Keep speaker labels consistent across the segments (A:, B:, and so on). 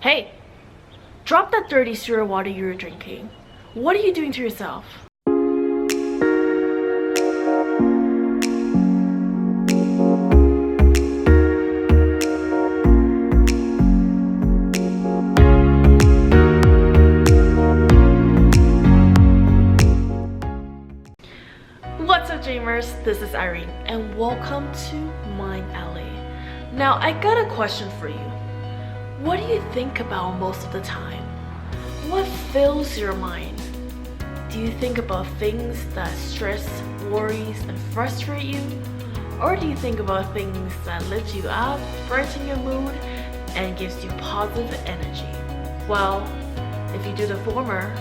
A: Hey, drop that dirty sewer water you were drinking. What are you doing to yourself? What's up, dreamers? This is Irene and welcome to Mind Alley. Now, I got a question for you. What do you think about most of the time? What fills your mind? Do you think about things that stress, worries, and frustrate you? Or do you think about things that lift you up, brighten your mood, and gives you positive energy? Well, if you do the former,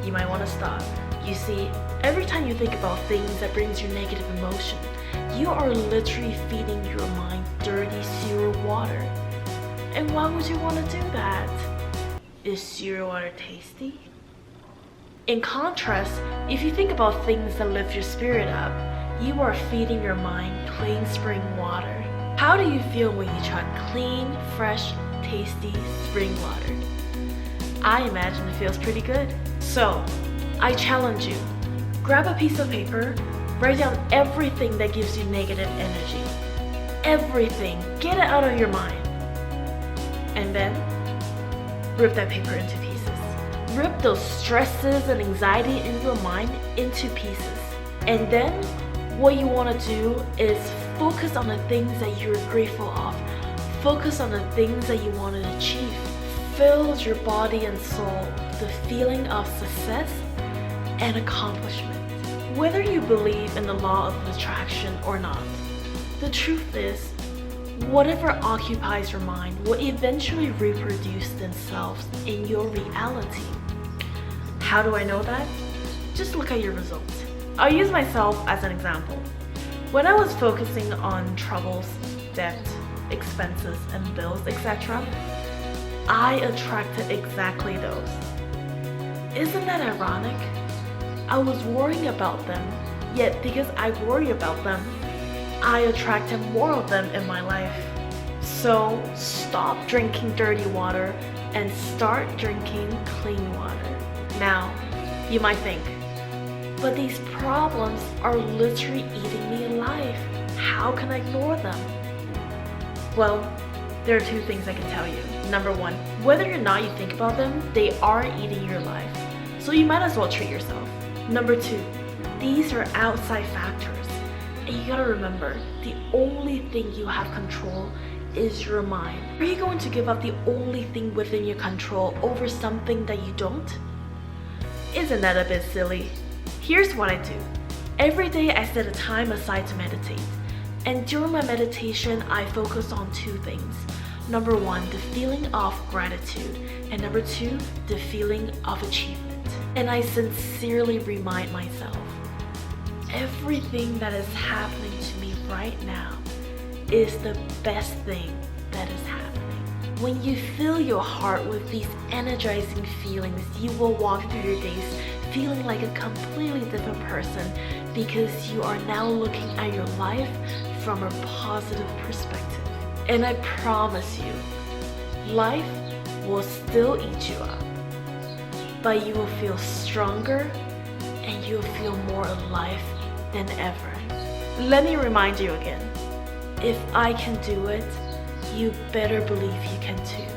A: you might want to stop. You see, every time you think about things that brings you negative emotion, you are literally feeding your mind dirty sewer water. And why would you want to do that? Is sewer water tasty? In contrast, if you think about things that lift your spirit up, you are feeding your mind clean spring water. How do you feel when you try clean, fresh, tasty spring water? I imagine it feels pretty good. So, I challenge you. Grab a piece of paper, write down everything that gives you negative energy. Everything. Get it out of your mind. And then, rip that paper into pieces. Rip those stresses and anxiety in your mind into pieces. And then, what you want to do is focus on the things that you're grateful of. Focus on the things that you want to achieve. Fill your body and soul with the feeling of success and accomplishment. Whether you believe in the law of attraction or not, the truth is, whatever occupies your mind will eventually reproduce themselves in your reality. How do I know that? Just look at your results. I'll use myself as an example. When I was focusing on troubles, debt, expenses, and bills, etc., I attracted exactly those. Isn't that ironic? I was worrying about them, yet because I worry about them, I attracted more of them in my life. So stop drinking dirty water and start drinking clean water. Now, you might think, but these problems are literally eating me alive. How can I ignore them? Well, there are two things I can tell you. Number one, whether or not you think about them, they are eating your life. So you might as well treat yourself. Number two, these are outside factors. And you gotta remember, the only thing you have control is your mind. Are you going to give up the only thing within your control over something that you don't? Isn't that a bit silly? Here's what I do. Every day I set a time aside to meditate. And during my meditation, I focus on two things. Number one, the feeling of gratitude. And number two, the feeling of achievement. And I sincerely remind myself, everything that is happening to me right now is the best thing that is happening. When you fill your heart with these energizing feelings, you will walk through your days feeling like a completely different person because you are now looking at your life from a positive perspective. And I promise you, life will still eat you up, but you will feel stronger and you'll feel more alive than ever. Let me remind you again, if I can do it, you better believe you can too.